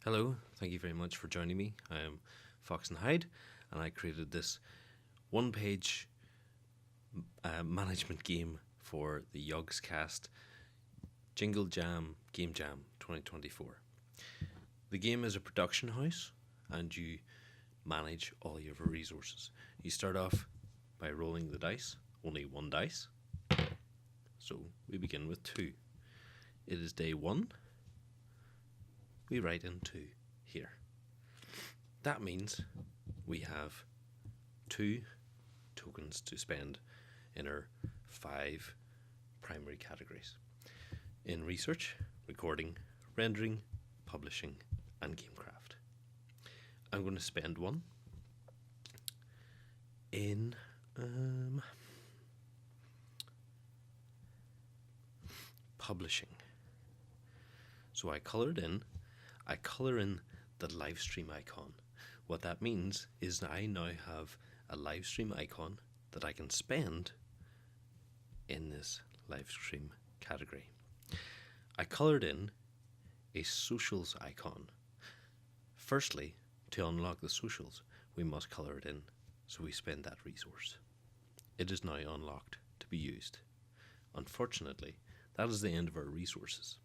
Hello, thank you very much for joining me. I am Fox and Hyde, and I created this one-page management game for the Yogscast Jingle Jam Game Jam 2024. The game is a production house, and you manage all your resources. You start off by rolling the dice, only one dice. So we begin with 2. It is day 1. We write in 2 here. That means we have 2 tokens to spend in our 5 primary categories: in research, recording, rendering, publishing, and gamecraft. I'm going to spend one in publishing. So I color in the live stream icon. What that means is I now have a live stream icon that I can spend in this live stream category. I colored in a socials icon. Firstly, to unlock the socials, we must color it in, so we spend that resource. It is now unlocked to be used. Unfortunately, that is the end of our resources.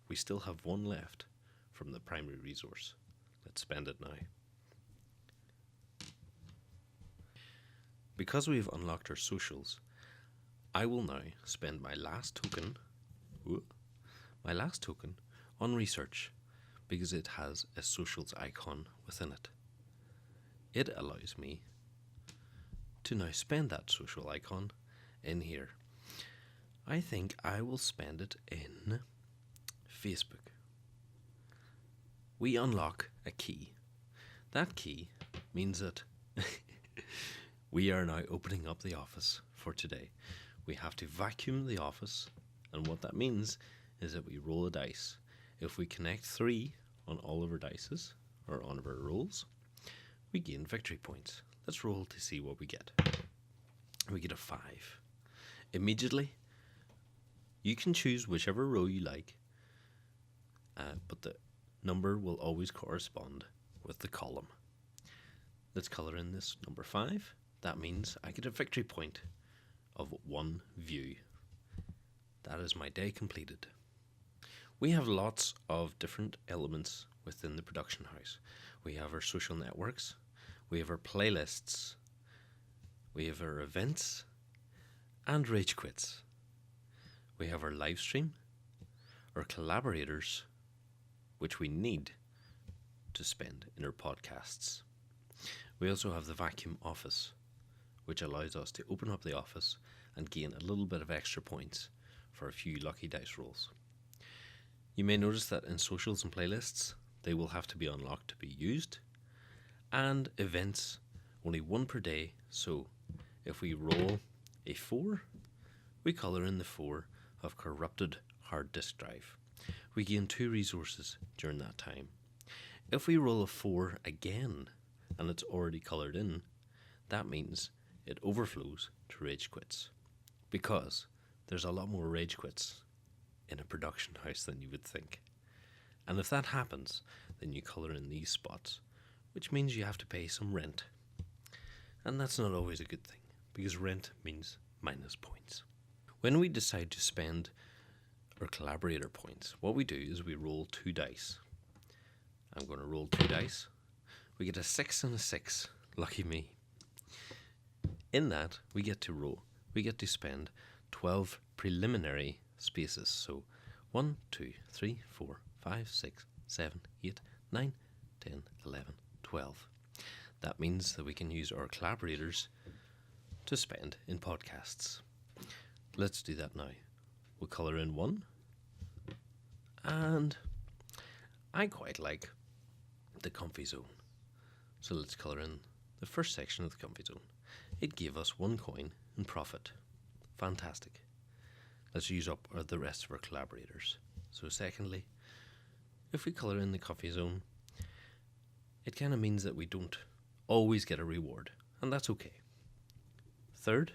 We still have one left from the primary resource. Let's spend it now. Because we've unlocked our socials, I will now spend my last token on research, because it has a socials icon within it. It allows me to now spend that social icon in here. I think I will spend it in Facebook. We unlock a key. That key means that we are now opening up the office for today. We have to vacuum the office, and what that means is that we roll a dice. If we connect 3 on all of our dices, or on our rolls, we gain victory points. Let's roll to see what we get. We get a 5. Immediately, you can choose whichever row you like, but the number will always correspond with the column. Let's color in this number 5. That means I get a victory point of 1 view. That is my day completed. We have lots of different elements within the production house. We have our social networks, we have our playlists, we have our events, and rage quits. We have our live stream, our collaborators, which we need to spend in our podcasts. We also have the vacuum office, which allows us to open up the office and gain a little bit of extra points for a few lucky dice rolls. You may notice that in socials and playlists, they will have to be unlocked to be used, and events, only 1 per day. So if we roll a 4, we color in the 4 of corrupted hard disk drive. We gain 2 resources during that time. If we roll a 4 again, and it's already colored in, that means it overflows to rage quits, because there's a lot more rage quits in a production house than you would think. And if that happens, then you color in these spots, which means you have to pay some rent. And that's not always a good thing, because rent means minus points. When we decide to spend our collaborator points, what we do is we roll 2 dice. I'm going to roll 2 dice. We get a 6 and a 6. Lucky me. In that, we get to spend 12 preliminary spaces. So 1, 2, 3, 4, 5, 6, 7, 8, 9, 10, 11, 12. That means that we can use our collaborators to spend in podcasts. Let's do that now. We'll colour in 1. And I quite like the comfy zone. So let's colour in the first section of the comfy zone. It gave us 1 coin in profit. Fantastic. Let's use up the rest of our collaborators. So secondly, if we colour in the comfy zone, it kind of means that we don't always get a reward, and that's okay. Third,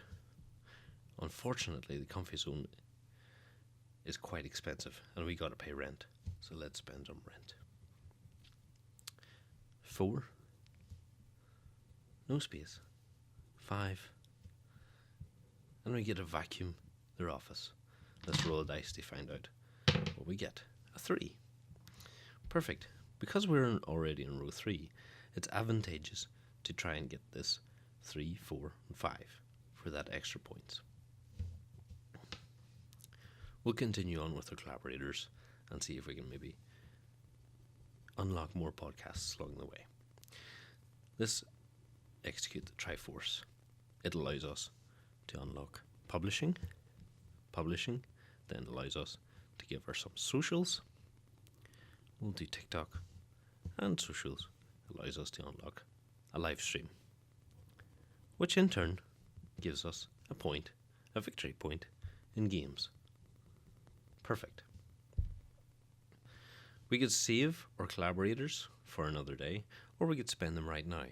unfortunately, the comfy zone is quite expensive, and we got to pay rent. So let's spend on rent. 4, no space, 5, and we get a vacuum their office. Let's roll a dice to find out what we get. A 3. Perfect. Because we're already in row 3, it's advantageous to try and get this 3, 4, and 5 for that extra points. We'll continue on with our collaborators and see if we can maybe unlock more podcasts along the way. Let's execute the Triforce. It allows us to unlock publishing. Publishing then allows us to give her some socials. We'll do TikTok, and socials allows us to unlock a live stream, which in turn gives us a victory point in games. Perfect. We could save our collaborators for another day, or we could spend them right now.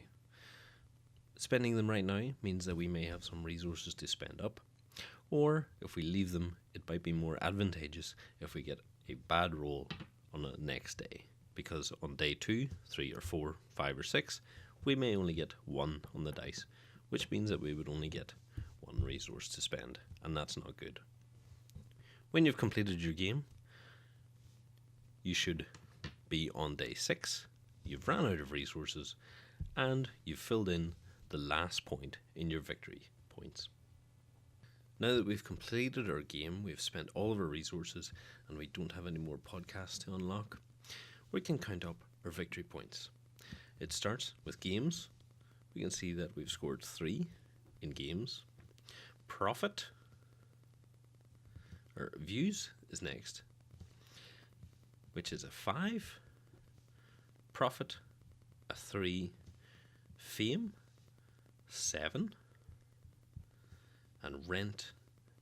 Spending them right now means that we may have some resources to spend up, or if we leave them, it might be more advantageous if we get a bad roll on the next day, because on day 2, 3 or 4, 5 or 6, we may only get 1 on the dice, which means that we would only get 1 resource to spend, and that's not good. When you've completed your game, you should be on day 6, you've ran out of resources, and you've filled in the last point in your victory points. Now that we've completed our game, we've spent all of our resources, and we don't have any more podcasts to unlock, we can count up our victory points. It starts with games. We can see that we've scored 3 in games. Profit, or views, is next, which is a 5. Profit, a 3. Fame, 7. And rent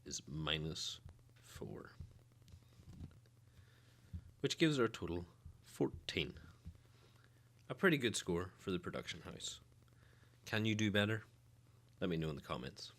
is -4, which gives our total 14. A pretty good score for the production house. Can you do better? Let me know in the comments.